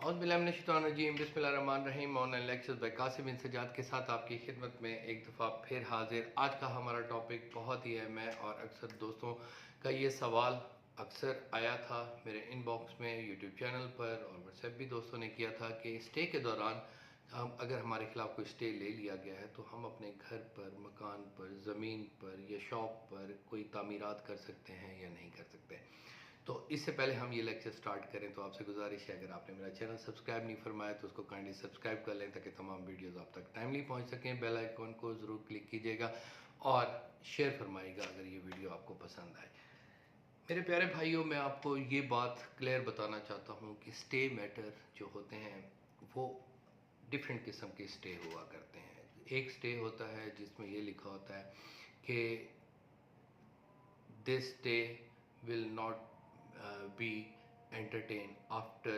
औज़ुबिल्लाहिमिनश्शैतानिर्रजीम बिस्मिल्लाहिर्रहमानिर्रहीम। Online lectures bye Qasim बिन सज्जाद के साथ आपकी खिदमत में एक दफ़ा फिर हाजिर। आज का हमारा टॉपिक बहुत ही अहम है और अक्सर दोस्तों का ये सवाल अक्सर आया था मेरे इनबॉक्स में, यूट्यूब चैनल पर और व्हाट्सएप भी दोस्तों ने किया था कि स्टे के दौरान हम अगर हमारे ख़िलाफ़ कोई स्टे ले लिया गया है तो हम अपने घर पर, मकान पर, ज़मीन पर या शॉप पर कोई तामीरात कर सकते हैं या नहीं कर सकते। तो इससे पहले हम ये लेक्चर स्टार्ट करें तो आपसे गुजारिश है, अगर आपने मेरा चैनल सब्सक्राइब नहीं फरमाया तो उसको काइंडली सब्सक्राइब कर लें ताकि तमाम वीडियोस आप तक टाइमली पहुंच सकें। बेल आइकन को ज़रूर क्लिक कीजिएगा और शेयर फरमाइएगा अगर ये वीडियो आपको पसंद आए। मेरे प्यारे भाइयों, मैं आपको ये बात क्लियर बताना चाहता हूँ कि स्टे मैटर जो होते हैं वो डिफरेंट किस्म के स्टे हुआ करते हैं। एक स्टे होता है जिसमें ये लिखा होता है कि this stay will not be entertained after